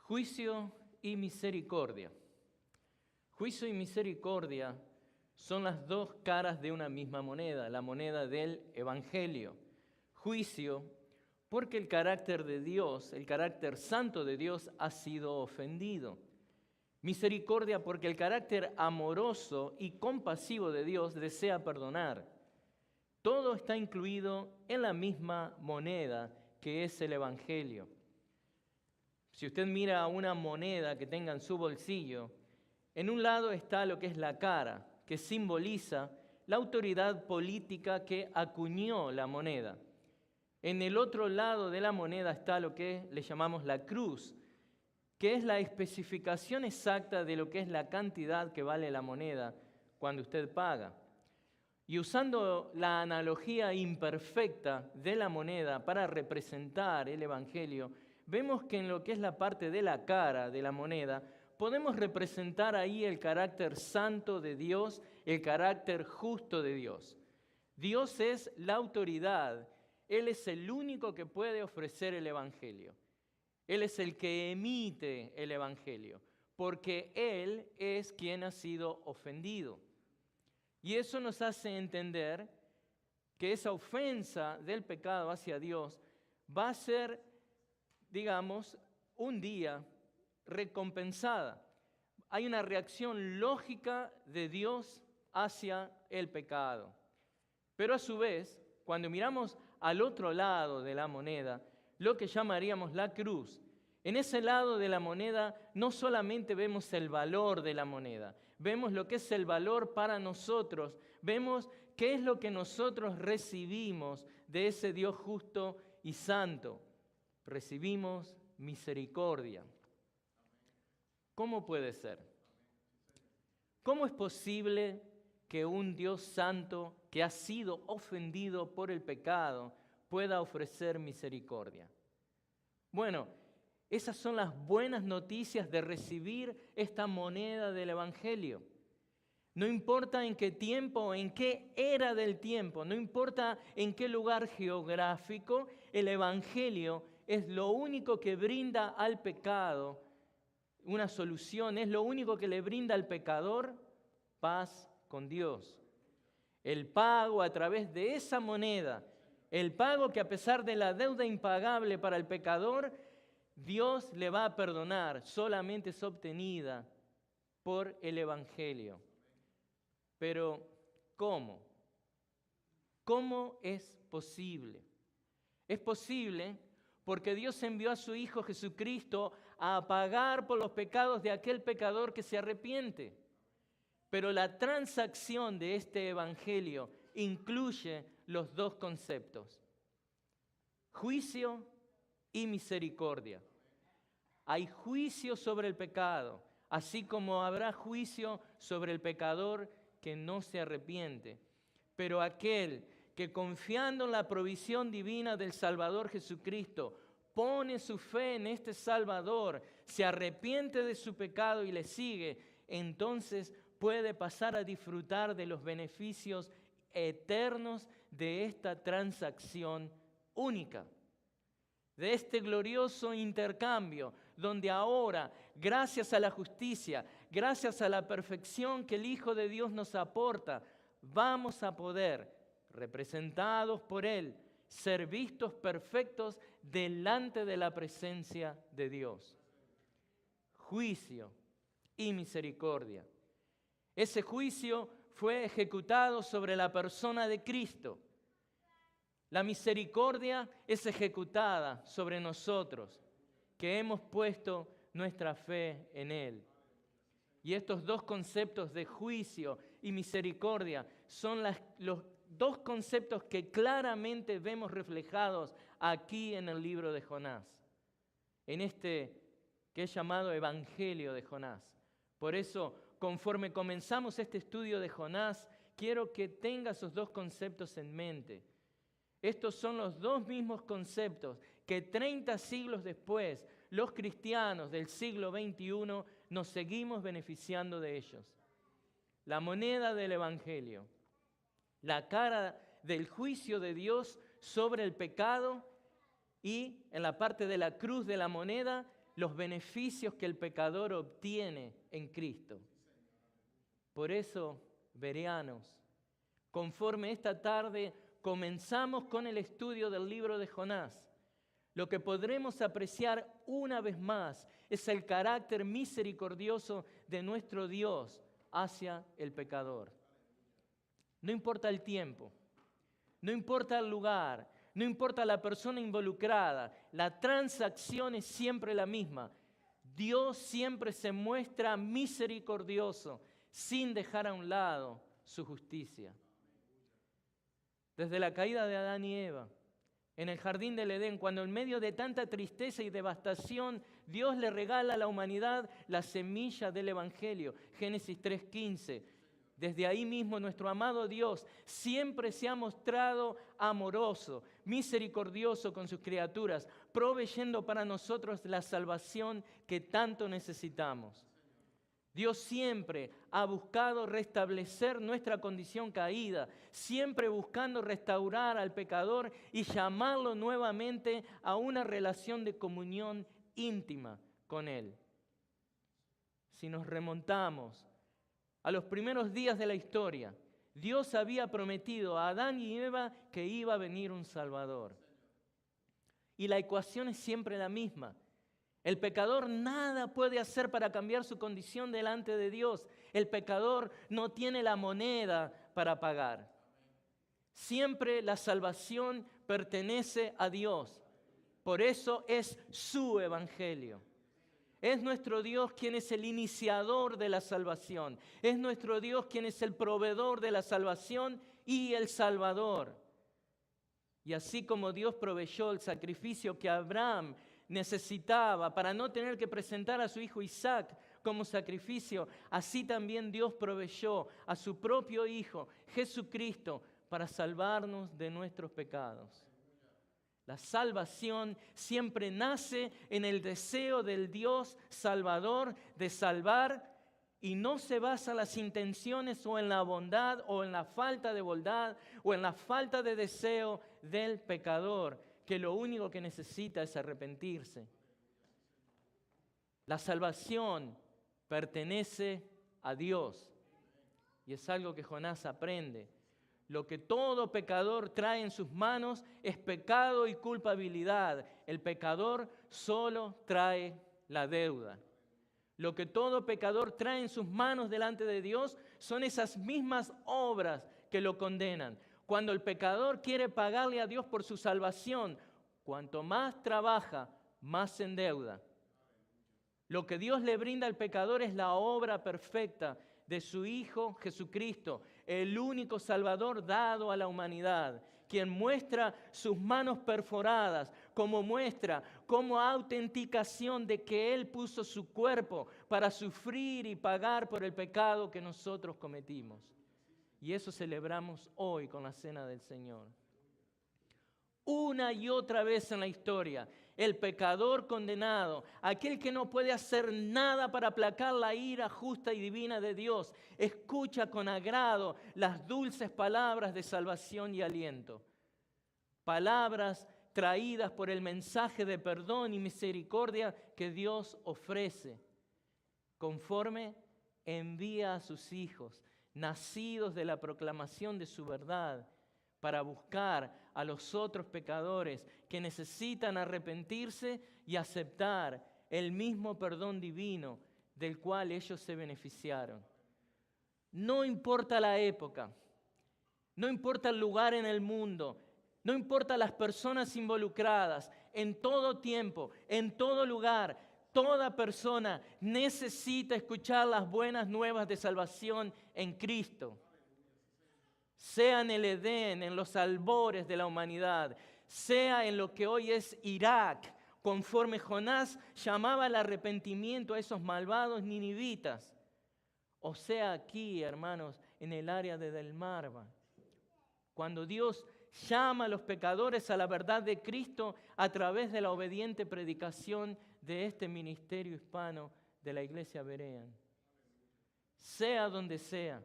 Juicio y misericordia. Juicio y misericordia son las dos caras de una misma moneda, la moneda del Evangelio. Juicio, porque el carácter de Dios, el carácter santo de Dios ha sido ofendido. Misericordia, porque el carácter amoroso y compasivo de Dios desea perdonar. Todo está incluido en la misma moneda que es el Evangelio. Si usted mira una moneda que tenga en su bolsillo, en un lado está lo que es la cara, que simboliza la autoridad política que acuñó la moneda. En el otro lado de la moneda está lo que le llamamos la cruz, que es la especificación exacta de lo que es la cantidad que vale la moneda cuando usted paga. Y usando la analogía imperfecta de la moneda para representar el Evangelio, vemos que en lo que es la parte de la cara de la moneda, podemos representar ahí el carácter santo de Dios, el carácter justo de Dios. Dios es la autoridad, Él es el único que puede ofrecer el Evangelio. Él es el que emite el Evangelio, porque Él es quien ha sido ofendido. Y eso nos hace entender que esa ofensa del pecado hacia Dios va a ser, digamos, un día recompensada. Hay una reacción lógica de Dios hacia el pecado. Pero a su vez, cuando miramos al otro lado de la moneda, lo que llamaríamos la cruz, en ese lado de la moneda no solamente vemos el valor de la moneda, vemos lo que es el valor para nosotros, vemos qué es lo que nosotros recibimos de ese Dios justo y santo. Recibimos misericordia. ¿Cómo puede ser? ¿Cómo es posible que un Dios santo que ha sido ofendido por el pecado pueda ofrecer misericordia? Bueno, esas son las buenas noticias de recibir esta moneda del Evangelio. No importa en qué tiempo, en qué era del tiempo, no importa en qué lugar geográfico, el Evangelio es lo único que brinda al pecado una solución, es lo único que le brinda al pecador paz con Dios. El pago a través de esa moneda, el pago que a pesar de la deuda impagable para el pecador, Dios le va a perdonar, solamente es obtenida por el Evangelio. Pero, ¿cómo? ¿Cómo es posible? Es posible porque Dios envió a su Hijo Jesucristo a pagar por los pecados de aquel pecador que se arrepiente. Pero la transacción de este Evangelio incluye los dos conceptos: juicio y misericordia. Hay juicio sobre el pecado, así como habrá juicio sobre el pecador que no se arrepiente. Pero aquel que confiando en la provisión divina del Salvador Jesucristo, pone su fe en este Salvador, se arrepiente de su pecado y le sigue, entonces puede pasar a disfrutar de los beneficios eternos de esta transacción única, de este glorioso intercambio, donde ahora, gracias a la justicia, gracias a la perfección que el Hijo de Dios nos aporta, vamos a poder, representados por Él, ser vistos perfectos delante de la presencia de Dios. Juicio y misericordia. Ese juicio fue ejecutado sobre la persona de Cristo. La misericordia es ejecutada sobre nosotros, que hemos puesto nuestra fe en Él. Y estos dos conceptos de juicio y misericordia son los dos conceptos que claramente vemos reflejados aquí en el libro de Jonás, en este que es llamado Evangelio de Jonás. Por eso, conforme comenzamos este estudio de Jonás, quiero que tenga esos dos conceptos en mente. Estos son los dos mismos conceptos que 30 siglos después, los cristianos del siglo XXI nos seguimos beneficiando de ellos. La moneda del Evangelio, la cara del juicio de Dios sobre el pecado y en la parte de la cruz de la moneda, los beneficios que el pecador obtiene en Cristo. Por eso, bereanos, conforme esta tarde comenzamos con el estudio del libro de Jonás, lo que podremos apreciar una vez más es el carácter misericordioso de nuestro Dios hacia el pecador. No importa el tiempo, no importa el lugar, no importa la persona involucrada, la transacción es siempre la misma. Dios siempre se muestra misericordioso sin dejar a un lado su justicia. Desde la caída de Adán y Eva, en el jardín del Edén, cuando en medio de tanta tristeza y devastación, Dios le regala a la humanidad la semilla del Evangelio. Génesis 3:15. Desde ahí mismo nuestro amado Dios siempre se ha mostrado amoroso, misericordioso con sus criaturas, proveyendo para nosotros la salvación que tanto necesitamos. Dios siempre ha buscado restablecer nuestra condición caída, siempre buscando restaurar al pecador y llamarlo nuevamente a una relación de comunión íntima con Él. Si nos remontamos a los primeros días de la historia, Dios había prometido a Adán y Eva que iba a venir un Salvador. Y la ecuación es siempre la misma. El pecador nada puede hacer para cambiar su condición delante de Dios. El pecador no tiene la moneda para pagar. Siempre la salvación pertenece a Dios. Por eso es su evangelio. Es nuestro Dios quien es el iniciador de la salvación. Es nuestro Dios quien es el proveedor de la salvación y el Salvador. Y así como Dios proveyó el sacrificio que Abraham necesitaba para no tener que presentar a su hijo Isaac como sacrificio, así también Dios proveyó a su propio Hijo, Jesucristo, para salvarnos de nuestros pecados. La salvación siempre nace en el deseo del Dios Salvador de salvar y no se basa en las intenciones o en la bondad o en la falta de bondad o en la falta de deseo del pecador, que lo único que necesita es arrepentirse. La salvación pertenece a Dios y es algo que Jonás aprende. Lo que todo pecador trae en sus manos es pecado y culpabilidad. El pecador solo trae la deuda. Lo que todo pecador trae en sus manos delante de Dios son esas mismas obras que lo condenan. Cuando el pecador quiere pagarle a Dios por su salvación, cuanto más trabaja, más se endeuda. Lo que Dios le brinda al pecador es la obra perfecta de su Hijo Jesucristo, el único Salvador dado a la humanidad, quien muestra sus manos perforadas como muestra, como autenticación de que Él puso su cuerpo para sufrir y pagar por el pecado que nosotros cometimos. Y eso celebramos hoy con la Cena del Señor. Una y otra vez en la historia, el pecador condenado, aquel que no puede hacer nada para aplacar la ira justa y divina de Dios, escucha con agrado las dulces palabras de salvación y aliento. Palabras traídas por el mensaje de perdón y misericordia que Dios ofrece. Conforme envía a sus hijos, nacidos de la proclamación de su verdad, para buscar a los otros pecadores que necesitan arrepentirse y aceptar el mismo perdón divino del cual ellos se beneficiaron. No importa la época, no importa el lugar en el mundo, no importa las personas involucradas, en todo tiempo, en todo lugar, toda persona necesita escuchar las buenas nuevas de salvación en Cristo. Sea en el Edén, en los albores de la humanidad, sea en lo que hoy es Irak, conforme Jonás llamaba al arrepentimiento a esos malvados ninivitas, o sea aquí, hermanos, en el área de Delmarva, cuando Dios llama a los pecadores a la verdad de Cristo a través de la obediente predicación de este ministerio hispano de la Iglesia Berean. Sea donde sea,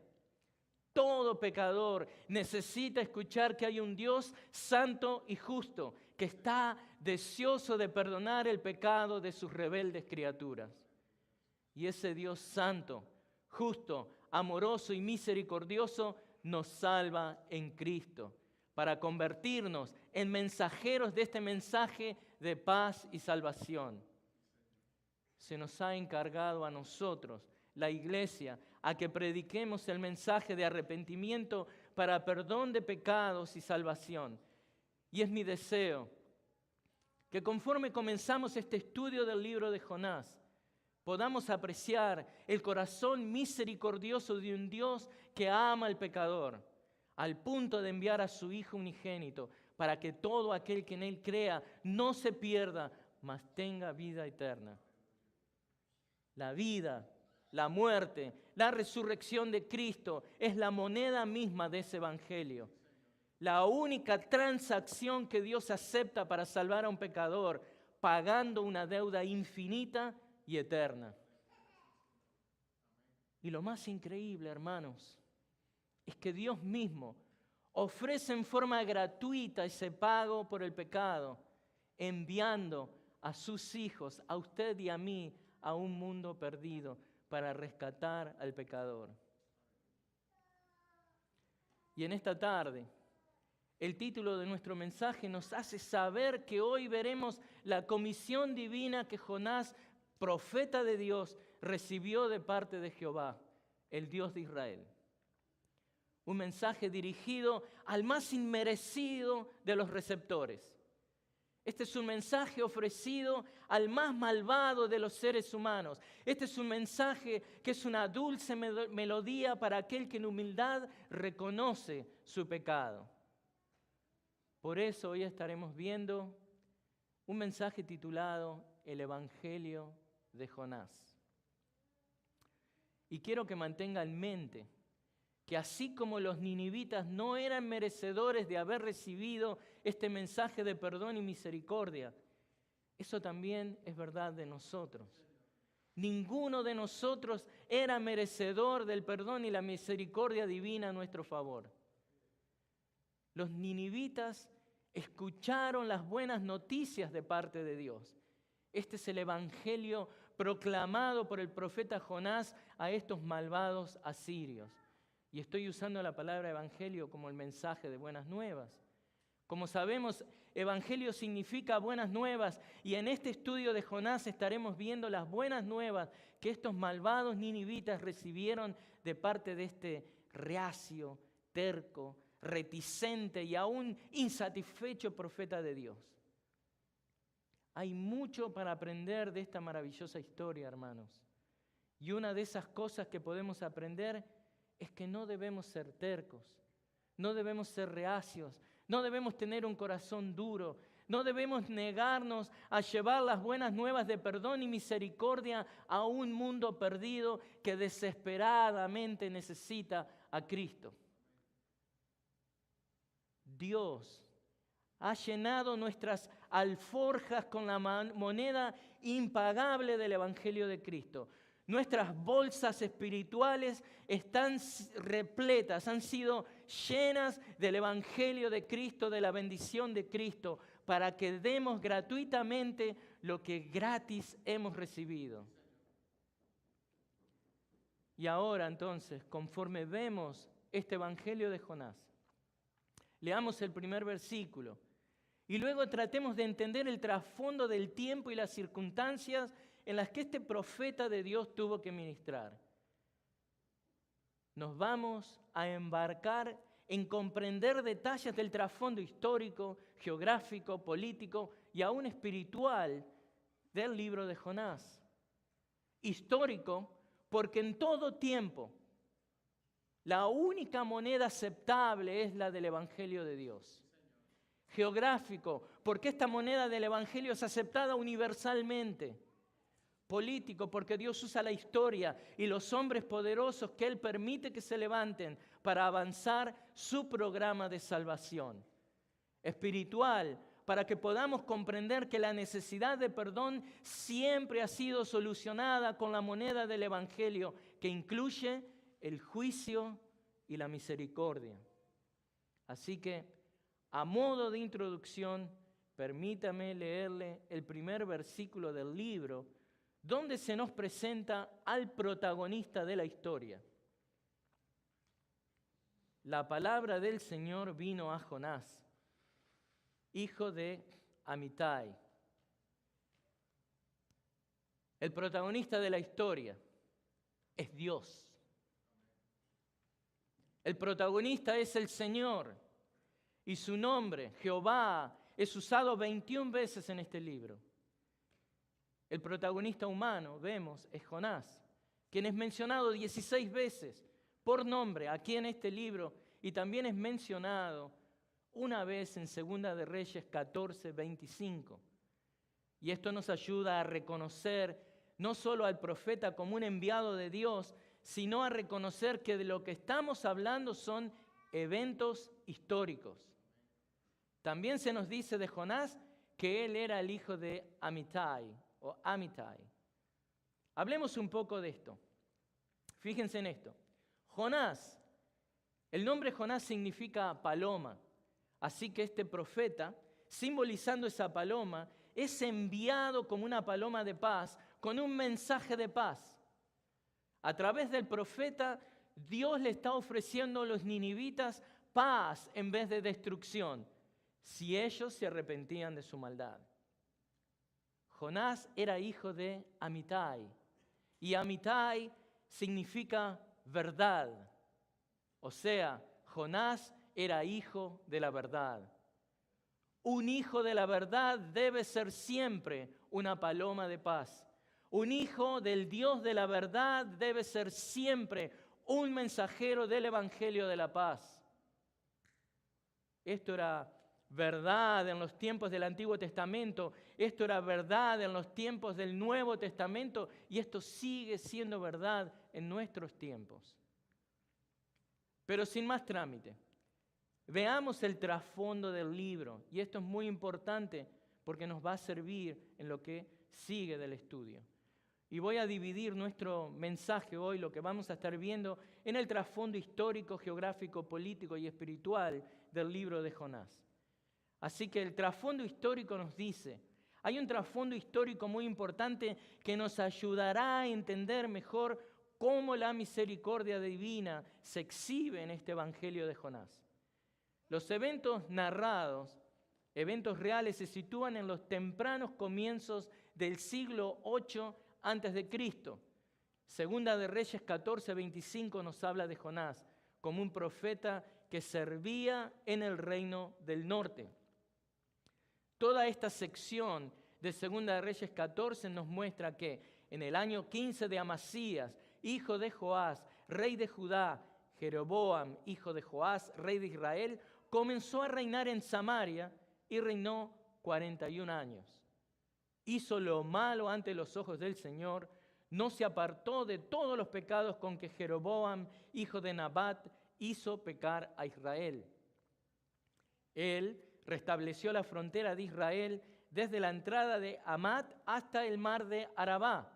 todo pecador necesita escuchar que hay un Dios santo y justo que está deseoso de perdonar el pecado de sus rebeldes criaturas. Y ese Dios santo, justo, amoroso y misericordioso nos salva en Cristo para convertirnos en mensajeros de este mensaje de paz y salvación. Se nos ha encargado a nosotros, la iglesia, a que prediquemos el mensaje de arrepentimiento para perdón de pecados y salvación. Y es mi deseo que conforme comenzamos este estudio del libro de Jonás, podamos apreciar el corazón misericordioso de un Dios que ama al pecador, al punto de enviar a su Hijo unigénito, para que todo aquel que en Él crea no se pierda, mas tenga vida eterna. La vida, la muerte, la resurrección de Cristo es la moneda misma de ese evangelio. La única transacción que Dios acepta para salvar a un pecador, pagando una deuda infinita y eterna. Y lo más increíble, hermanos, es que Dios mismo ofrece en forma gratuita ese pago por el pecado, enviando a sus hijos, a usted y a mí, a un mundo perdido para rescatar al pecador. Y en esta tarde, el título de nuestro mensaje nos hace saber que hoy veremos la comisión divina que Jonás, profeta de Dios, recibió de parte de Jehová, el Dios de Israel. Un mensaje dirigido al más inmerecido de los receptores. Este es un mensaje ofrecido al más malvado de los seres humanos. Este es un mensaje que es una dulce melodía para aquel que en humildad reconoce su pecado. Por eso hoy estaremos viendo un mensaje titulado El Evangelio de Jonás. Y quiero que mantenga en mente que así como los ninivitas no eran merecedores de haber recibido este mensaje de perdón y misericordia, eso también es verdad de nosotros. Ninguno de nosotros era merecedor del perdón y la misericordia divina a nuestro favor. Los ninivitas escucharon las buenas noticias de parte de Dios. Este es el evangelio proclamado por el profeta Jonás a estos malvados asirios. Y estoy usando la palabra evangelio como el mensaje de buenas nuevas. Como sabemos, evangelio significa buenas nuevas, y en este estudio de Jonás estaremos viendo las buenas nuevas que estos malvados ninivitas recibieron de parte de este reacio, terco, reticente y aún insatisfecho profeta de Dios. Hay mucho para aprender de esta maravillosa historia, hermanos. Y una de esas cosas que podemos aprender es que no debemos ser tercos, no debemos ser reacios, no debemos tener un corazón duro, no debemos negarnos a llevar las buenas nuevas de perdón y misericordia a un mundo perdido que desesperadamente necesita a Cristo. Dios ha llenado nuestras alforjas con la moneda impagable del Evangelio de Cristo. Nuestras bolsas espirituales están repletas, han sido llenas del Evangelio de Cristo, de la bendición de Cristo, para que demos gratuitamente lo que gratis hemos recibido. Y ahora entonces, conforme vemos este Evangelio de Jonás, leamos el primer versículo y luego tratemos de entender el trasfondo del tiempo y las circunstancias en las que este profeta de Dios tuvo que ministrar. Nos vamos a embarcar en comprender detalles del trasfondo histórico, geográfico, político y aún espiritual del libro de Jonás. Histórico, porque en todo tiempo la única moneda aceptable es la del Evangelio de Dios. Geográfico, porque esta moneda del Evangelio es aceptada universalmente. Político, porque Dios usa la historia y los hombres poderosos que Él permite que se levanten para avanzar su programa de salvación. Espiritual, para que podamos comprender que la necesidad de perdón siempre ha sido solucionada con la moneda del Evangelio, que incluye el juicio y la misericordia. Así que, a modo de introducción, permítame leerle el primer versículo del libro, donde se nos presenta al protagonista de la historia. La palabra del Señor vino a Jonás, hijo de Amitai. El protagonista de la historia es Dios. El protagonista es el Señor y su nombre, Jehová, es usado 21 veces en este libro. El protagonista humano, vemos, es Jonás, quien es mencionado 16 veces por nombre aquí en este libro y también es mencionado una vez en Segunda de Reyes 14, 25. Y esto nos ayuda a reconocer no solo al profeta como un enviado de Dios, sino a reconocer que de lo que estamos hablando son eventos históricos. También se nos dice de Jonás que él era el hijo de Amitai o Amitai. Hablemos un poco de esto. Fíjense en esto. Jonás, el nombre Jonás significa paloma. Así que este profeta, simbolizando esa paloma, es enviado como una paloma de paz, con un mensaje de paz. A través del profeta, Dios le está ofreciendo a los ninivitas paz en vez de destrucción, si ellos se arrepentían de su maldad. Jonás era hijo de Amitai, y Amitai significa verdad. O sea, Jonás era hijo de la verdad. Un hijo de la verdad debe ser siempre una paloma de paz. Un hijo del Dios de la verdad debe ser siempre un mensajero del Evangelio de la paz. Esto era verdad en los tiempos del Antiguo Testamento, esto era verdad en los tiempos del Nuevo Testamento y esto sigue siendo verdad en nuestros tiempos. Pero sin más trámite, veamos el trasfondo del libro y esto es muy importante porque nos va a servir en lo que sigue del estudio. Y voy a dividir nuestro mensaje hoy, lo que vamos a estar viendo, en el trasfondo histórico, geográfico, político y espiritual del libro de Jonás. Así que el trasfondo histórico nos dice, hay un trasfondo histórico muy importante que nos ayudará a entender mejor cómo la misericordia divina se exhibe en este Evangelio de Jonás. Los eventos narrados, eventos reales, se sitúan en los tempranos comienzos del siglo VIII antes de Cristo. Segunda de Reyes 14, 25 nos habla de Jonás como un profeta que servía en el reino del norte. Toda esta sección de Segunda de Reyes 14 nos muestra que en el año 15 de Amasías, hijo de Joás, rey de Judá, Jeroboam, hijo de Joás, rey de Israel, comenzó a reinar en Samaria y reinó 41 años. Hizo lo malo ante los ojos del Señor, no se apartó de todos los pecados con que Jeroboam, hijo de Nabat, hizo pecar a Israel. Él restableció la frontera de Israel desde la entrada de Hamat hasta el mar de Arabá,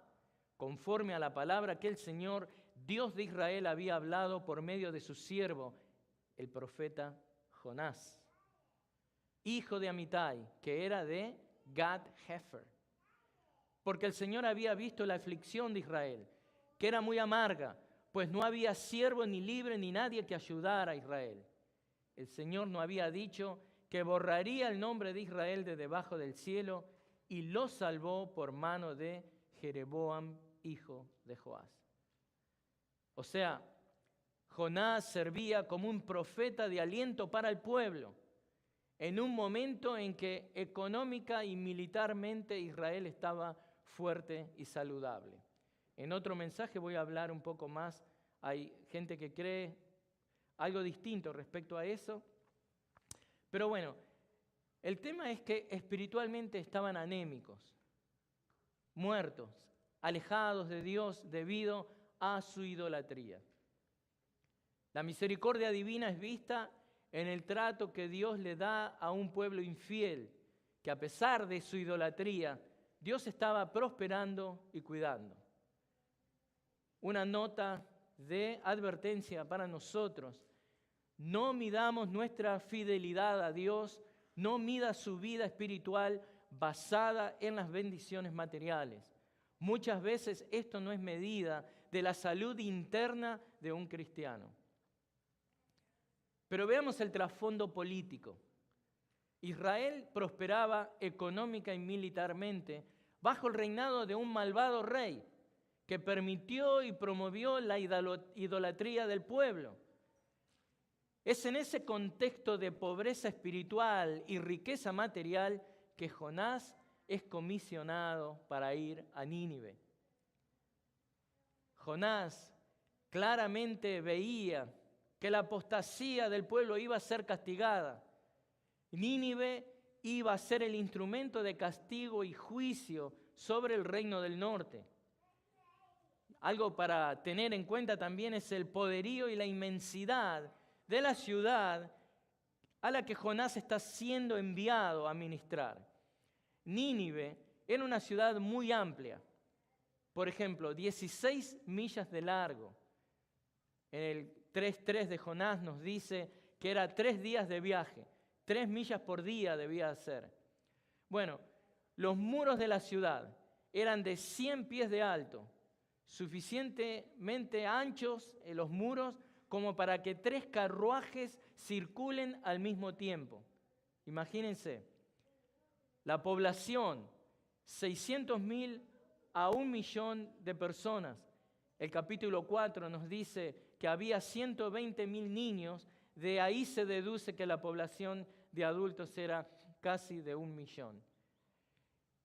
conforme a la palabra que el Señor, Dios de Israel, había hablado por medio de su siervo, el profeta Jonás, hijo de Amitai, que era de Gad-Hefer. Porque el Señor había visto la aflicción de Israel, que era muy amarga, pues no había siervo ni libre ni nadie que ayudara a Israel. El Señor no había dicho que borraría el nombre de Israel de debajo del cielo y lo salvó por mano de Jeroboam, hijo de Joás. O sea, Jonás servía como un profeta de aliento para el pueblo, en un momento en que económica y militarmente Israel estaba fuerte y saludable. En otro mensaje voy a hablar un poco más. Hay gente que cree algo distinto respecto a eso. Pero bueno, el tema es que espiritualmente estaban anémicos, muertos, alejados de Dios debido a su idolatría. La misericordia divina es vista en el trato que Dios le da a un pueblo infiel, que a pesar de su idolatría, Dios estaba prosperando y cuidando. Una nota de advertencia para nosotros: no midamos nuestra fidelidad a Dios No mida su vida espiritual basada en las bendiciones materiales. Muchas veces esto no es medida de la salud interna de un cristiano. Pero veamos el trasfondo político. Israel prosperaba económica y militarmente bajo el reinado de un malvado rey que permitió y promovió la idolatría del pueblo. Es en ese contexto de pobreza espiritual y riqueza material que Jonás es comisionado para ir a Nínive. Jonás claramente veía que la apostasía del pueblo iba a ser castigada. Nínive iba a ser el instrumento de castigo y juicio sobre el reino del norte. Algo para tener en cuenta también es el poderío y la inmensidad de la ciudad a la que Jonás está siendo enviado a ministrar. Nínive era una ciudad muy amplia. Por ejemplo, 16 millas de largo. En el 3:3 de Jonás nos dice que era 3 días de viaje. 3 millas por día debía ser. Bueno, los muros de la ciudad eran de 100 pies de alto, suficientemente anchos en los muros como para que 3 carruajes circulen al mismo tiempo. Imagínense, la población, 600.000 a 1.000.000 de personas. El capítulo 4 nos dice que había 120.000 niños. De ahí se deduce que la población de adultos era casi de 1.000.000.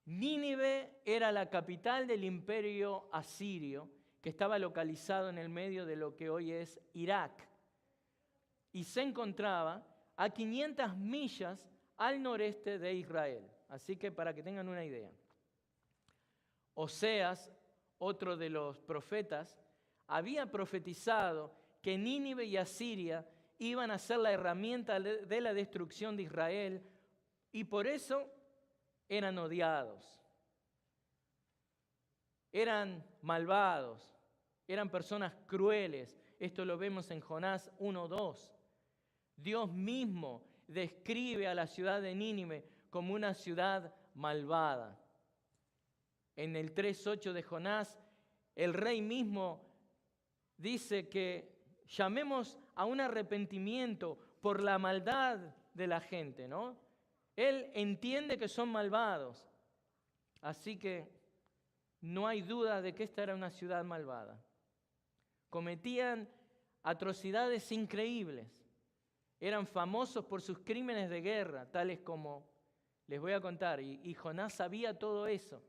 Nínive era la capital del imperio asirio, que estaba localizado en el medio de lo que hoy es Irak, y se encontraba a 500 millas al noreste de Israel. Así que para que tengan una idea. Oseas, otro de los profetas, había profetizado que Nínive y Asiria iban a ser la herramienta de la destrucción de Israel y por eso eran odiados, eran malvados, eran personas crueles. Esto lo vemos en Jonás 1:2. Dios mismo describe a la ciudad de Nínive como una ciudad malvada. En el 3:8 de Jonás, el rey mismo dice que llamemos a un arrepentimiento por la maldad de la gente, ¿no? Él entiende que son malvados. Así que no hay duda de que esta era una ciudad malvada. Cometían atrocidades increíbles. Eran famosos por sus crímenes de guerra, tales como les voy a contar. Y Jonás sabía todo eso.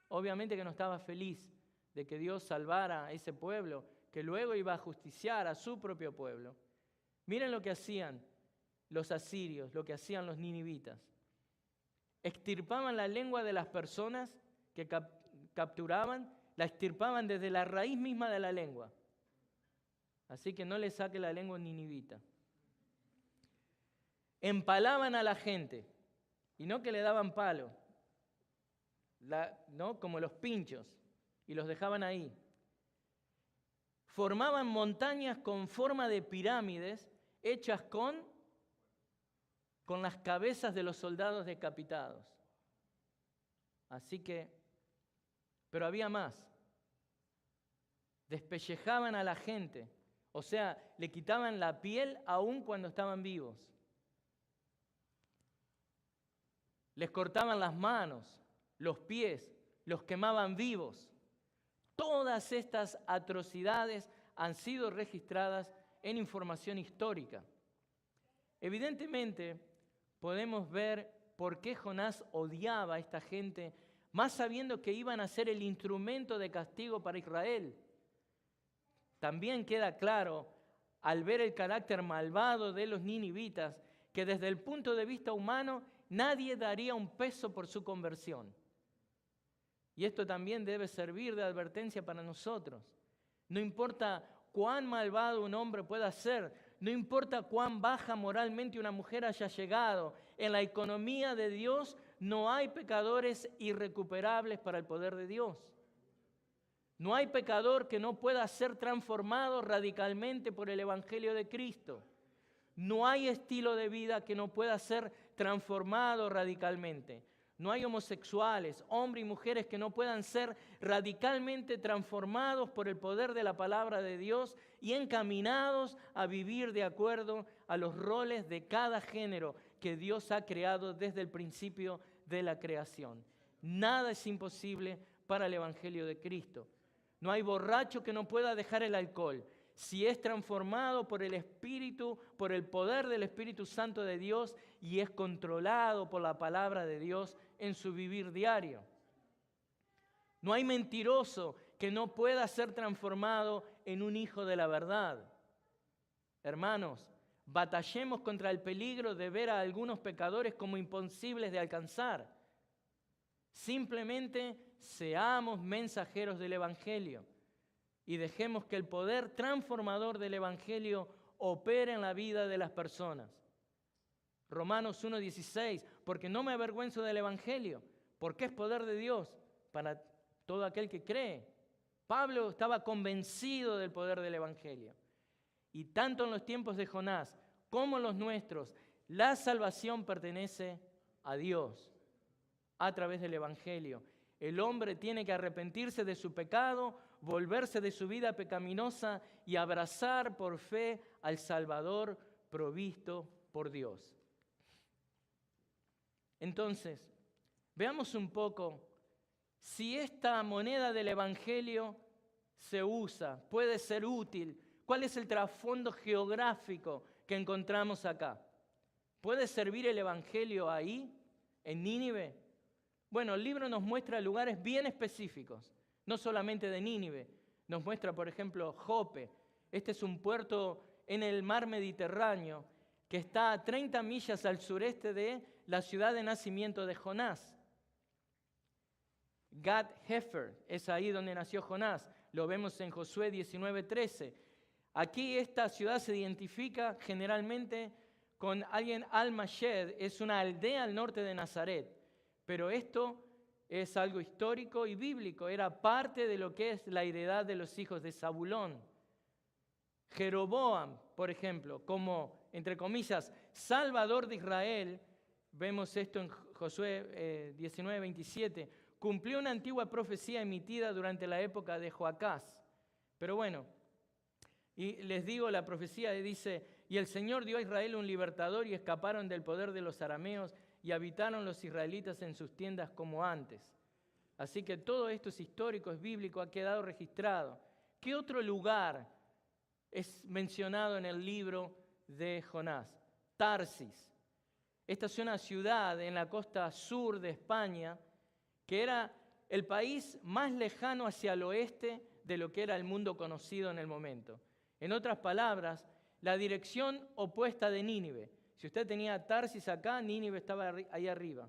Obviamente que no estaba feliz de que Dios salvara a ese pueblo, que luego iba a justiciar a su propio pueblo. Miren lo que hacían los asirios, lo que hacían los ninivitas. Extirpaban la lengua de las personas que capturaban, la extirpaban desde la raíz misma de la lengua. Así que no le saque la lengua ninivita. Empalaban a la gente, y no que le daban palo, ¿no? Como los pinchos, y los dejaban ahí. Formaban montañas con forma de pirámides hechas con las cabezas de los soldados decapitados. Así que, pero había más. Despellejaban a la gente, o sea, le quitaban la piel aún cuando estaban vivos. Les cortaban las manos, los pies, los quemaban vivos. Todas estas atrocidades han sido registradas en información histórica. Evidentemente, podemos ver por qué Jonás odiaba a esta gente, más sabiendo que iban a ser el instrumento de castigo para Israel. También queda claro, al ver el carácter malvado de los ninivitas, que desde el punto de vista humano, nadie daría un peso por su conversión. Y esto también debe servir de advertencia para nosotros. No importa cuán malvado un hombre pueda ser, no importa cuán baja moralmente una mujer haya llegado, en la economía de Dios no hay pecadores irrecuperables para el poder de Dios. No hay pecador que no pueda ser transformado radicalmente por el Evangelio de Cristo. No hay estilo de vida que no pueda ser transformados radicalmente. No hay homosexuales, hombres y mujeres que no puedan ser radicalmente transformados por el poder de la palabra de Dios y encaminados a vivir de acuerdo a los roles de cada género que Dios ha creado desde el principio de la creación. Nada es imposible para el Evangelio de Cristo. No hay borracho que no pueda dejar el alcohol. Si es transformado por el Espíritu, por el poder del Espíritu Santo de Dios y es controlado por la palabra de Dios en su vivir diario. No hay mentiroso que no pueda ser transformado en un hijo de la verdad. Hermanos, batallemos contra el peligro de ver a algunos pecadores como imposibles de alcanzar. Simplemente seamos mensajeros del Evangelio y dejemos que el poder transformador del Evangelio opere en la vida de las personas. Romanos 1:16, porque no me avergüenzo del Evangelio, porque es poder de Dios para todo aquel que cree. Pablo estaba convencido del poder del Evangelio. Y tanto en los tiempos de Jonás como en los nuestros, la salvación pertenece a Dios a través del Evangelio. El hombre tiene que arrepentirse de su pecado, volverse de su vida pecaminosa y abrazar por fe al Salvador provisto por Dios. Entonces, veamos un poco si esta moneda del Evangelio se usa, puede ser útil. ¿Cuál es el trasfondo geográfico que encontramos acá? ¿Puede servir el Evangelio ahí, en Nínive? Bueno, el libro nos muestra lugares bien específicos, no solamente de Nínive. Nos muestra, por ejemplo, Jope. Este es un puerto en el mar Mediterráneo que está a 30 millas al sureste de la ciudad de nacimiento de Jonás. Gat-Hefer es ahí donde nació Jonás. Lo vemos en Josué 19:13. Aquí esta ciudad se identifica generalmente con alguien Al-Mashed, es una aldea al norte de Nazaret. Pero esto es algo histórico y bíblico, era parte de lo que es la heredad de los hijos de Zabulón. Jeroboam, por ejemplo, como, entre comillas, Salvador de Israel, vemos esto en Josué 19:27, cumplió una antigua profecía emitida durante la época de Joacás. Pero bueno, y les digo, la profecía dice, y el Señor dio a Israel un libertador y escaparon del poder de los arameos y habitaron los israelitas en sus tiendas como antes. Así que todo esto es histórico, es bíblico, ha quedado registrado. ¿Qué otro lugar es mencionado en el libro de Jonás? Tarsis. Esta es una ciudad en la costa sur de España que era el país más lejano hacia el oeste de lo que era el mundo conocido en el momento. En otras palabras, la dirección opuesta de Nínive. Si usted tenía Tarsis acá, Nínive estaba ahí arriba.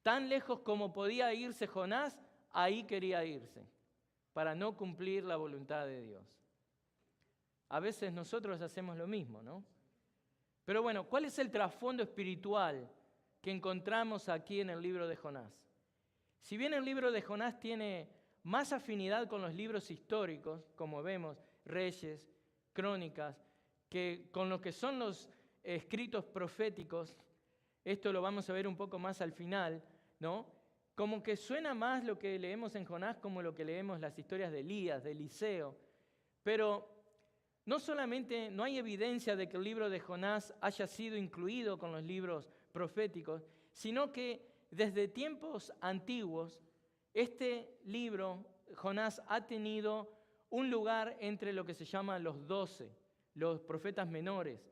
Tan lejos como podía irse Jonás, ahí quería irse, para no cumplir la voluntad de Dios. A veces nosotros hacemos lo mismo, ¿no? Pero bueno, ¿cuál es el trasfondo espiritual que encontramos aquí en el libro de Jonás? Si bien el libro de Jonás tiene más afinidad con los libros históricos, como vemos, Reyes, Crónicas, que con lo que son los escritos proféticos, esto lo vamos a ver un poco más al final, ¿no? Como que suena más lo que leemos en Jonás como lo que leemos las historias de Elías, de Eliseo, pero no solamente no hay evidencia de que el libro de Jonás haya sido incluido con los libros proféticos, sino que desde tiempos antiguos este libro, Jonás, ha tenido un lugar entre lo que se llaman los 12, los profetas menores.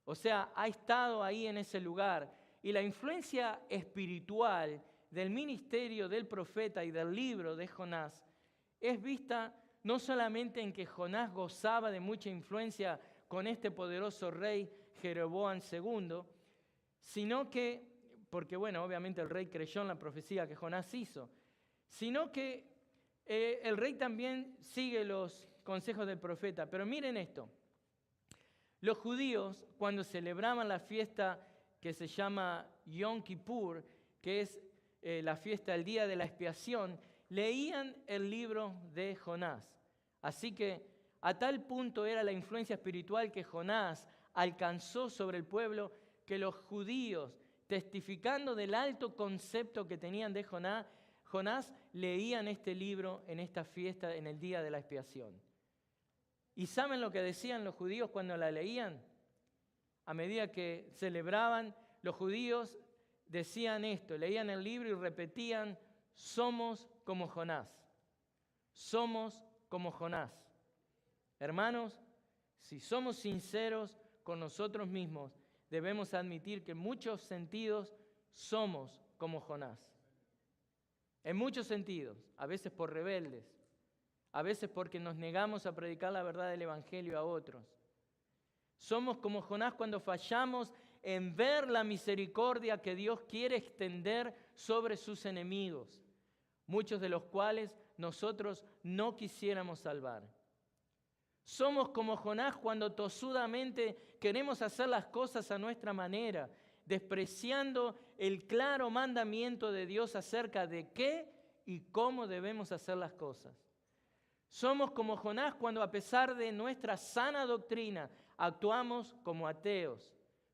O sea, ha estado ahí en ese lugar. Y la influencia espiritual del ministerio del profeta y del libro de Jonás es vista no solamente en que Jonás gozaba de mucha influencia con este poderoso rey Jeroboam II, sino que, porque bueno, obviamente el rey creyó en la profecía que Jonás hizo, sino que el rey también sigue los consejos del profeta. Pero miren esto. Los judíos, cuando celebraban la fiesta que se llama Yom Kippur, que es la fiesta del día de la expiación, leían el libro de Jonás. Así que a tal punto era la influencia espiritual que Jonás alcanzó sobre el pueblo que los judíos testificando del alto concepto que tenían de Jonás, leían este libro en esta fiesta, en el día de la expiación. ¿Y saben lo que decían los judíos cuando la leían? A medida que celebraban, los judíos decían esto, leían el libro y repetían: somos como Jonás, somos como Jonás. Hermanos, si somos sinceros con nosotros mismos, debemos admitir que en muchos sentidos somos como Jonás. En muchos sentidos, a veces por rebeldes, a veces porque nos negamos a predicar la verdad del Evangelio a otros. Somos como Jonás cuando fallamos en ver la misericordia que Dios quiere extender sobre sus enemigos, muchos de los cuales nosotros no quisiéramos salvar. Somos como Jonás cuando tosudamente queremos hacer las cosas a nuestra manera, despreciando el claro mandamiento de Dios acerca de qué y cómo debemos hacer las cosas. Somos como Jonás cuando, a pesar de nuestra sana doctrina, actuamos como ateos,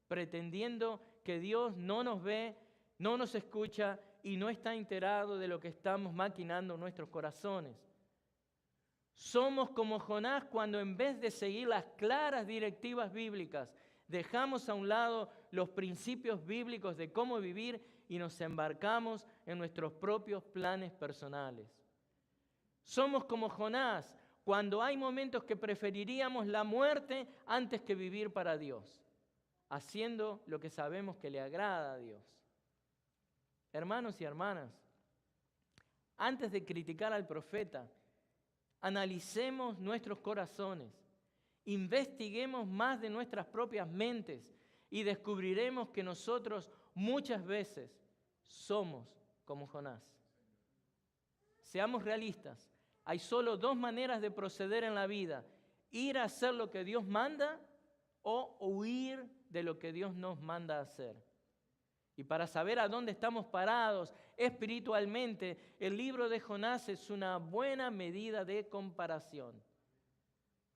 pretendiendo que Dios no nos ve, no nos escucha y no está enterado de lo que estamos maquinando en nuestros corazones. Somos como Jonás cuando, en vez de seguir las claras directivas bíblicas, dejamos a un lado los principios bíblicos de cómo vivir y nos embarcamos en nuestros propios planes personales. Somos como Jonás cuando hay momentos que preferiríamos la muerte antes que vivir para Dios, haciendo lo que sabemos que le agrada a Dios. Hermanos y hermanas, antes de criticar al profeta, analicemos nuestros corazones, investiguemos más de nuestras propias mentes y descubriremos que nosotros muchas veces somos como Jonás. Seamos realistas, hay solo dos maneras de proceder en la vida: ir a hacer lo que Dios manda o huir de lo que Dios nos manda a hacer. Y para saber a dónde estamos parados espiritualmente, el libro de Jonás es una buena medida de comparación.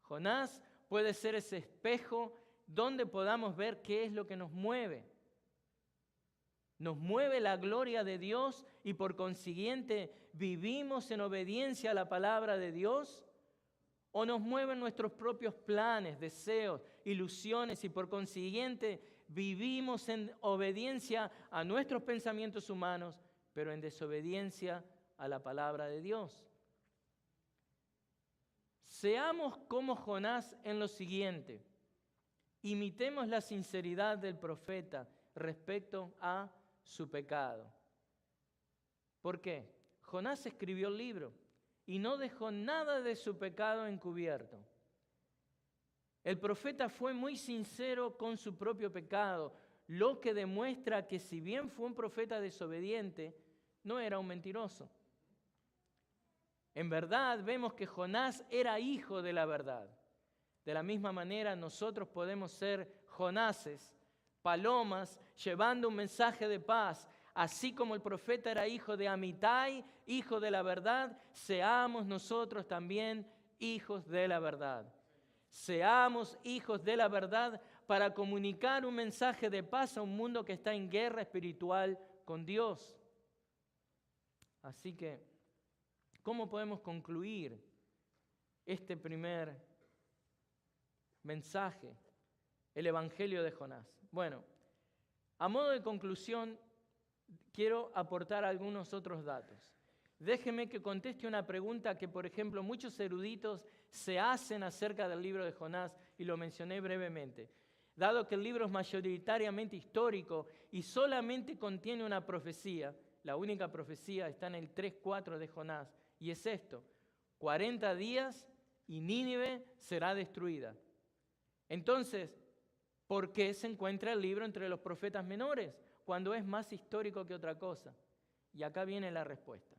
Jonás puede ser ese espejo donde podamos ver qué es lo que nos mueve. Nos mueve la gloria de Dios y por consiguiente vivimos en obediencia a la palabra de Dios, o nos mueven nuestros propios planes, deseos, ilusiones y por consiguiente vivimos en obediencia a nuestros pensamientos humanos, pero en desobediencia a la palabra de Dios. Seamos como Jonás en lo siguiente: imitemos la sinceridad del profeta respecto a su pecado. ¿Por qué? Jonás escribió el libro y no dejó nada de su pecado encubierto. El profeta fue muy sincero con su propio pecado, lo que demuestra que, si bien fue un profeta desobediente, no era un mentiroso. En verdad, vemos que Jonás era hijo de la verdad. De la misma manera, nosotros podemos ser Jonases, palomas, llevando un mensaje de paz. Así como el profeta era hijo de Amitai, hijo de la verdad, seamos nosotros también hijos de la verdad. Seamos hijos de la verdad para comunicar un mensaje de paz a un mundo que está en guerra espiritual con Dios. Así que, ¿cómo podemos concluir este primer mensaje, el Evangelio de Jonás? Bueno, a modo de conclusión, quiero aportar algunos otros datos. Déjeme que conteste una pregunta que, por ejemplo, muchos eruditos se hacen acerca del libro de Jonás, y lo mencioné brevemente. Dado que el libro es mayoritariamente histórico y solamente contiene una profecía, la única profecía está en el 3:4 de Jonás, y es esto: 40 días y Nínive será destruida. Entonces, ¿por qué se encuentra el libro entre los profetas menores cuando es más histórico que otra cosa? Y acá viene la respuesta.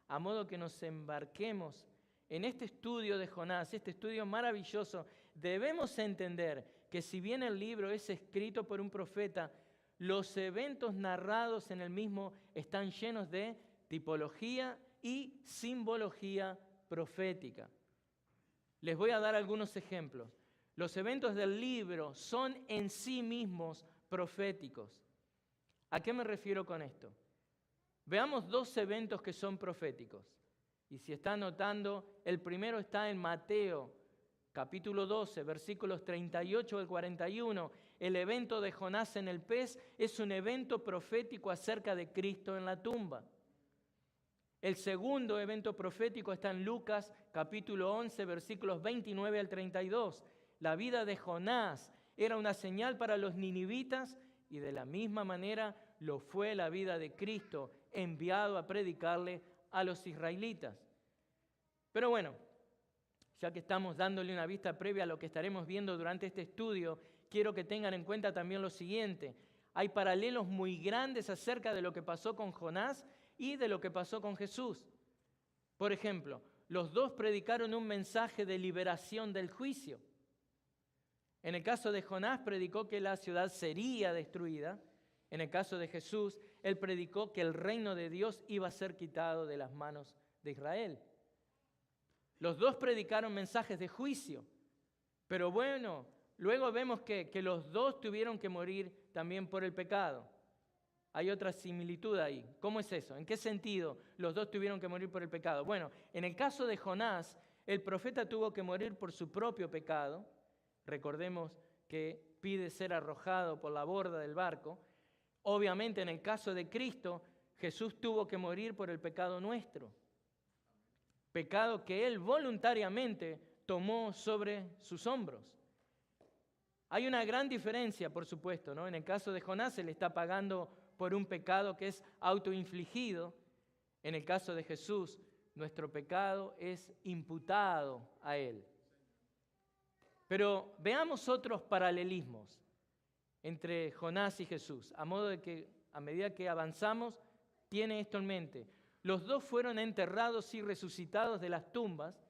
A modo que nos embarquemos en este estudio de Jonás, este estudio maravilloso, debemos entender que, si bien el libro es escrito por un profeta, los eventos narrados en el mismo están llenos de tipología y simbología profética. Les voy a dar algunos ejemplos. Los eventos del libro son en sí mismos proféticos. ¿A qué me refiero con esto? Veamos dos eventos que son proféticos. Y si está notando, el primero está en Mateo, capítulo 12, versículos 38 al 41. El evento de Jonás en el pez es un evento profético acerca de Cristo en la tumba. El segundo evento profético está en Lucas, capítulo 11, versículos 29 al 32. La vida de Jonás era una señal para los ninivitas y de la misma manera lo fue la vida de Cristo, enviado a predicarle a los israelitas. Pero bueno, ya que estamos dándole una vista previa a lo que estaremos viendo durante este estudio, quiero que tengan en cuenta también lo siguiente. Hay paralelos muy grandes acerca de lo que pasó con Jonás y de lo que pasó con Jesús. Por ejemplo, los dos predicaron un mensaje de liberación del juicio. En el caso de Jonás, predicó que la ciudad sería destruida. En el caso de Jesús, él predicó que el reino de Dios iba a ser quitado de las manos de Israel. Los dos predicaron mensajes de juicio. Pero bueno, luego vemos que los dos tuvieron que morir también por el pecado. Hay otra similitud ahí. ¿Cómo es eso? ¿En qué sentido los dos tuvieron que morir por el pecado? Bueno, en el caso de Jonás, el profeta tuvo que morir por su propio pecado. Recordemos que pide ser arrojado por la borda del barco. Obviamente, en el caso de Cristo, Jesús tuvo que morir por el pecado nuestro. Pecado que Él voluntariamente tomó sobre sus hombros. Hay una gran diferencia, por supuesto, ¿no? En el caso de Jonás, Él está pagando por un pecado que es autoinfligido. En el caso de Jesús, nuestro pecado es imputado a Él. Pero veamos otros paralelismos entre Jonás y Jesús, a modo de que a medida que avanzamos, tiene esto en mente. Los dos fueron enterrados y resucitados de las tumbas,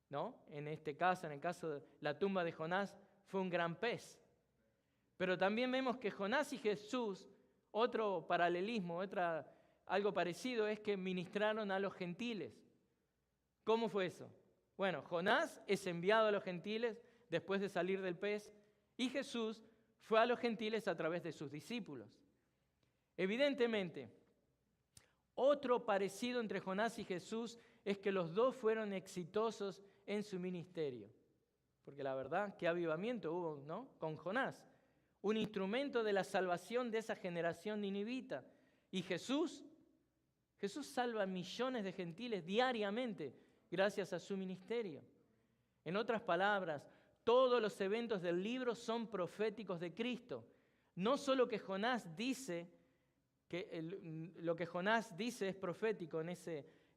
¿no? En este caso, en el caso de la tumba de Jonás, fue un gran pez. Pero también vemos que Jonás y Jesús, otro paralelismo, algo parecido, es que ministraron a los gentiles. ¿Cómo fue eso? Bueno, Jonás es enviado a los gentiles después de salir del pez, y Jesús fue a los gentiles a través de sus discípulos. Evidentemente, otro parecido entre Jonás y Jesús es que los dos fueron exitosos en su ministerio. Porque la verdad, qué avivamiento hubo, ¿no? Con Jonás, un instrumento de la salvación de esa generación ninivita. Y Jesús salva a millones de gentiles diariamente gracias a su ministerio. En otras palabras, todos los eventos del libro son proféticos de Cristo. No solo que Jonás dice, lo que Jonás dice es profético en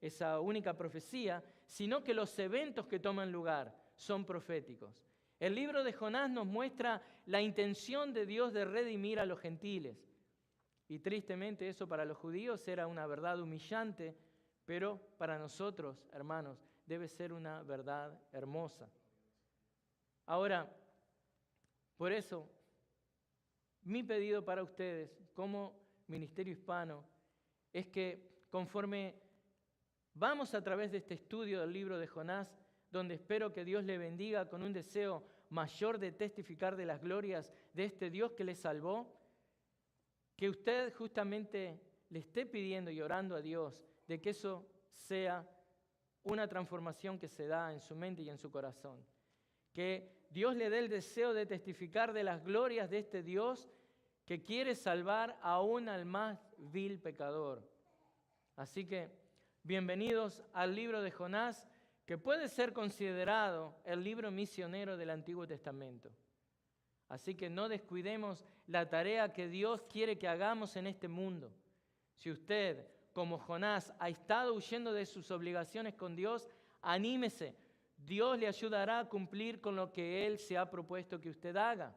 esa única profecía, sino que los eventos que toman lugar son proféticos. El libro de Jonás nos muestra la intención de Dios de redimir a los gentiles. Y tristemente eso para los judíos era una verdad humillante, pero para nosotros, hermanos, debe ser una verdad hermosa. Ahora, por eso, mi pedido para ustedes como Ministerio Hispano es que conforme vamos a través de este estudio del libro de Jonás, donde espero que Dios le bendiga con un deseo mayor de testificar de las glorias de este Dios que le salvó, que usted justamente le esté pidiendo y orando a Dios de que eso sea una transformación que se da en su mente y en su corazón. Que Dios le dé el deseo de testificar de las glorias de este Dios que quiere salvar aún al más vil pecador. Así que, bienvenidos al libro de Jonás, que puede ser considerado el libro misionero del Antiguo Testamento. Así que no descuidemos la tarea que Dios quiere que hagamos en este mundo. Si usted, como Jonás, ha estado huyendo de sus obligaciones con Dios, anímese. Dios le ayudará a cumplir con lo que Él se ha propuesto que usted haga.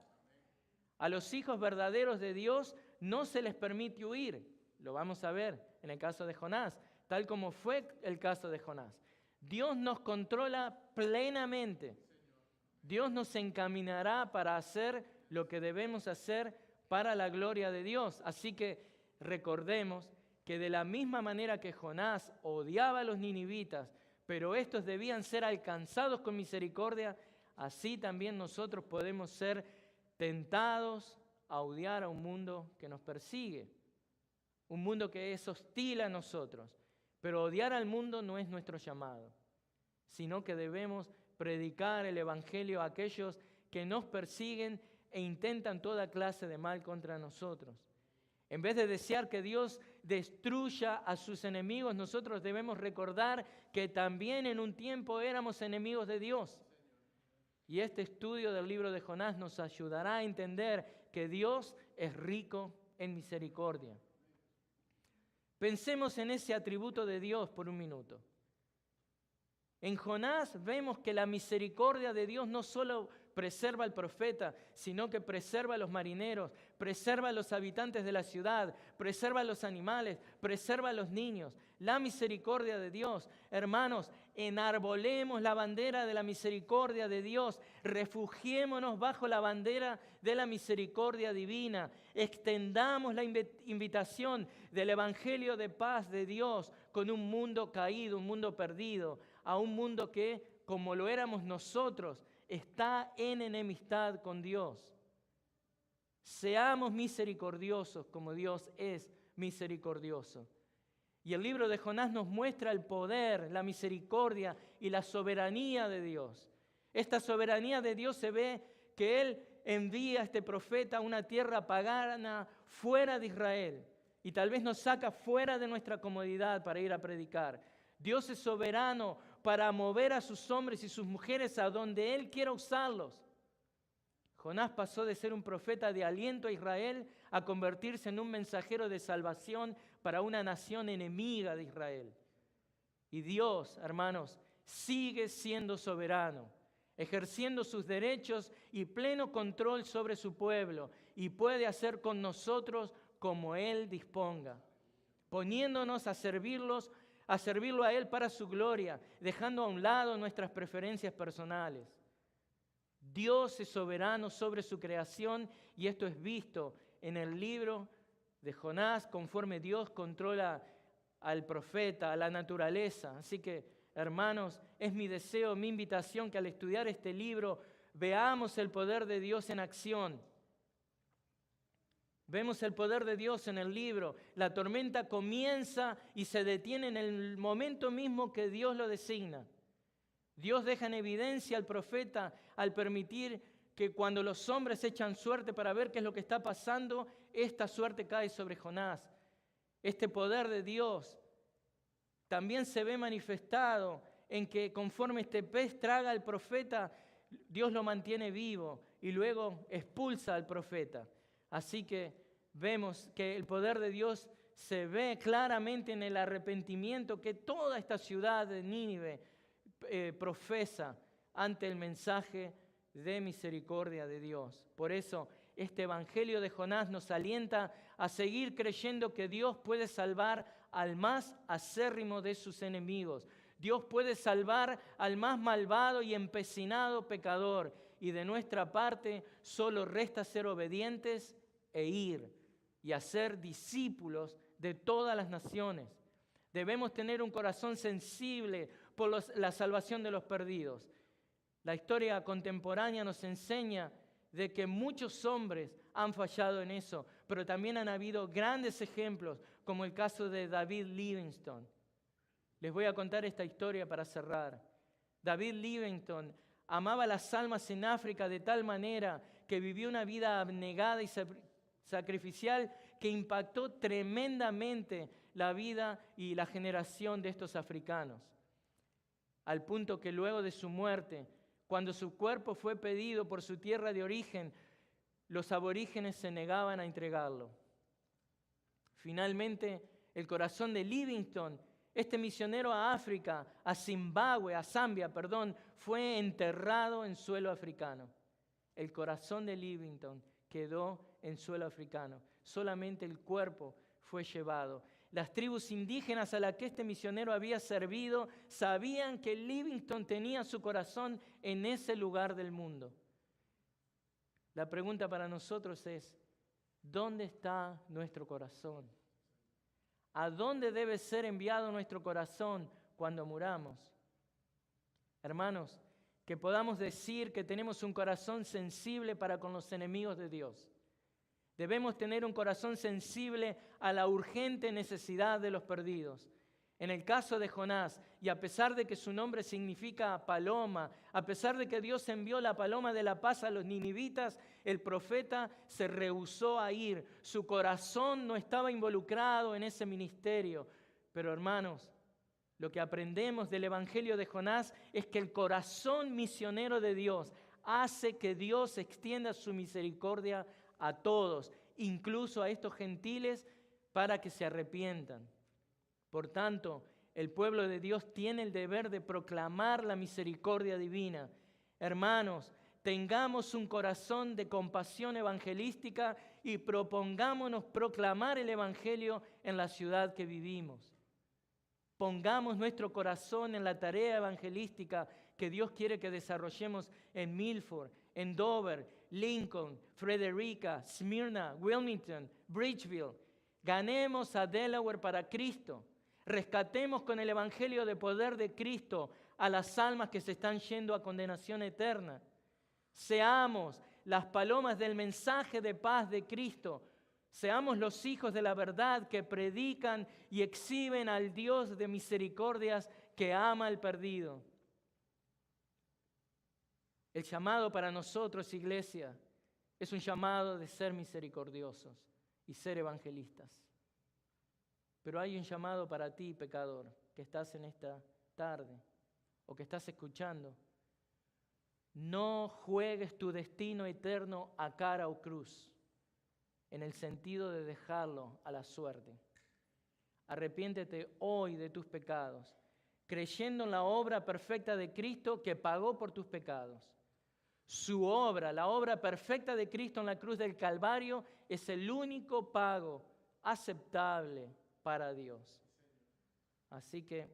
A los hijos verdaderos de Dios no se les permite huir. Lo vamos a ver en el caso de Jonás, tal como fue el caso de Jonás. Dios nos controla plenamente. Dios nos encaminará para hacer lo que debemos hacer para la gloria de Dios. Así que recordemos que de la misma manera que Jonás odiaba a los ninivitas, pero estos debían ser alcanzados con misericordia, así también nosotros podemos ser tentados a odiar a un mundo que nos persigue. un mundo que es hostil a nosotros. Pero odiar al mundo no es nuestro llamado, sino que debemos predicar el Evangelio a aquellos que nos persiguen e intentan toda clase de mal contra nosotros. En vez de desear que Dios destruya a sus enemigos, nosotros debemos recordar que también en un tiempo éramos enemigos de Dios. Y este estudio del libro de Jonás nos ayudará a entender que Dios es rico en misericordia. Pensemos en ese atributo de Dios por un minuto. En Jonás vemos que la misericordia de Dios no solo preserva al profeta, sino que preserva a los marineros, preserva a los habitantes de la ciudad, preserva a los animales, preserva a los niños. La misericordia de Dios. Hermanos, enarbolemos la bandera de la misericordia de Dios. Refugiémonos bajo la bandera de la misericordia divina. Extendamos la invitación del Evangelio de paz de Dios con un mundo caído, un mundo perdido, a un mundo que, como lo éramos nosotros, está en enemistad con Dios. Seamos misericordiosos como Dios es misericordioso. Y el libro de Jonás nos muestra el poder, la misericordia y la soberanía de Dios. Esta soberanía de Dios se ve que Él envía a este profeta a una tierra pagana fuera de Israel. Y tal vez nos saca fuera de nuestra comodidad para ir a predicar. Dios es soberano para mover a sus hombres y sus mujeres a donde Él quiera usarlos. Jonás pasó de ser un profeta de aliento a Israel a convertirse en un mensajero de salvación para una nación enemiga de Israel. Y Dios, hermanos, sigue siendo soberano, ejerciendo sus derechos y pleno control sobre su pueblo, y puede hacer con nosotros como Él disponga, poniéndonos a servirlo a Él para su gloria, dejando a un lado nuestras preferencias personales. Dios es soberano sobre su creación y esto es visto en el libro de Jonás, conforme Dios controla al profeta, a la naturaleza. Así que, hermanos, es mi deseo, mi invitación que al estudiar este libro veamos el poder de Dios en acción. Vemos el poder de Dios en el libro. La tormenta comienza y se detiene en el momento mismo que Dios lo designa. Dios deja en evidencia al profeta al permitir que cuando los hombres echan suerte para ver qué es lo que está pasando, esta suerte cae sobre Jonás. Este poder de Dios también se ve manifestado en que conforme este pez traga al profeta, Dios lo mantiene vivo y luego expulsa al profeta. Así que vemos que el poder de Dios se ve claramente en el arrepentimiento que toda esta ciudad de Nínive profesa ante el mensaje de misericordia de Dios. Por eso este evangelio de Jonás nos alienta a seguir creyendo que Dios puede salvar al más acérrimo de sus enemigos. Dios puede salvar al más malvado y empecinado pecador. Y de nuestra parte solo resta ser obedientes e ir y hacer discípulos de todas las naciones. Debemos tener un corazón sensible por la salvación de los perdidos. La historia contemporánea nos enseña de que muchos hombres han fallado en eso, pero también han habido grandes ejemplos, como el caso de David Livingstone. Les voy a contar esta historia para cerrar. David Livingstone amaba las almas en África de tal manera que vivió una vida abnegada y sacrificial que impactó tremendamente la vida y la generación de estos africanos. Al punto que luego de su muerte, cuando su cuerpo fue pedido por su tierra de origen, los aborígenes se negaban a entregarlo. Finalmente, el corazón de Livingstone, este misionero a África, a Zambia, fue enterrado en suelo africano. El corazón de Livingstone quedó en suelo africano. Solamente el cuerpo fue llevado. Las tribus indígenas a las que este misionero había servido sabían que Livingstone tenía su corazón en ese lugar del mundo. La pregunta para nosotros es, ¿dónde está nuestro corazón? ¿A dónde debe ser enviado nuestro corazón cuando muramos? Hermanos, que podamos decir que tenemos un corazón sensible para con los enemigos de Dios. Debemos tener un corazón sensible a la urgente necesidad de los perdidos. En el caso de Jonás, y a pesar de que su nombre significa paloma, a pesar de que Dios envió la paloma de la paz a los ninivitas, el profeta se rehusó a ir. Su corazón no estaba involucrado en ese ministerio. Pero hermanos, lo que aprendemos del Evangelio de Jonás es que el corazón misionero de Dios hace que Dios extienda su misericordia a todos, incluso a estos gentiles, para que se arrepientan. Por tanto, el pueblo de Dios tiene el deber de proclamar la misericordia divina. Hermanos, tengamos un corazón de compasión evangelística y propongámonos proclamar el Evangelio en la ciudad que vivimos. Pongamos nuestro corazón en la tarea evangelística que Dios quiere que desarrollemos en Milford, en Dover, Lincoln, Frederica, Smyrna, Wilmington, Bridgeville. Ganemos a Delaware para Cristo. Rescatemos con el Evangelio de poder de Cristo a las almas que se están yendo a condenación eterna. Seamos las palomas del mensaje de paz de Cristo. Seamos los hijos de la verdad que predican y exhiben al Dios de misericordias que ama al perdido. El llamado para nosotros, iglesia, es un llamado de ser misericordiosos y ser evangelistas. Pero hay un llamado para ti, pecador, que estás en esta tarde o que estás escuchando. No juegues tu destino eterno a cara o cruz, en el sentido de dejarlo a la suerte. Arrepiéntete hoy de tus pecados, creyendo en la obra perfecta de Cristo que pagó por tus pecados. Su obra, la obra perfecta de Cristo en la cruz del Calvario, es el único pago aceptable para Dios. Así que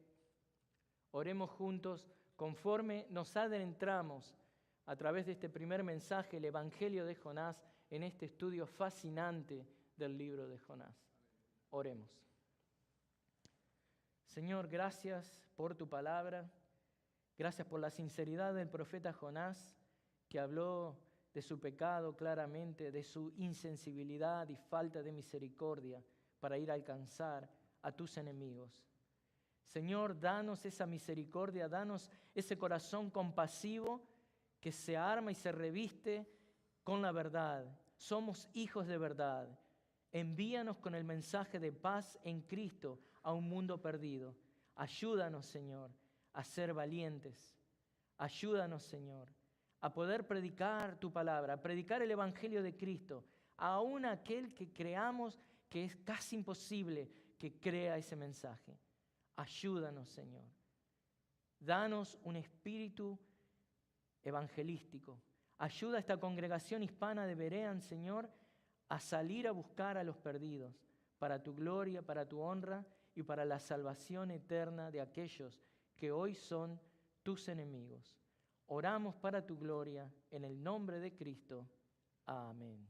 oremos juntos conforme nos adentramos a través de este primer mensaje, el Evangelio de Jonás, en este estudio fascinante del libro de Jonás. Oremos. Señor, gracias por tu palabra. Gracias por la sinceridad del profeta Jonás, que habló de su pecado claramente, de su insensibilidad y falta de misericordia para ir a alcanzar a tus enemigos. Señor, danos esa misericordia, danos ese corazón compasivo que se arma y se reviste con la verdad. Somos hijos de verdad. Envíanos con el mensaje de paz en Cristo a un mundo perdido. Ayúdanos, Señor, a ser valientes. Ayúdanos, Señor, a poder predicar tu palabra, a predicar el Evangelio de Cristo, aún aquel que creamos que es casi imposible que crea ese mensaje. Ayúdanos, Señor. Danos un espíritu evangelístico. Ayuda a esta congregación hispana de Berean, Señor, a salir a buscar a los perdidos, para tu gloria, para tu honra y para la salvación eterna de aquellos que hoy son tus enemigos. Oramos para tu gloria, en el nombre de Cristo. Amén.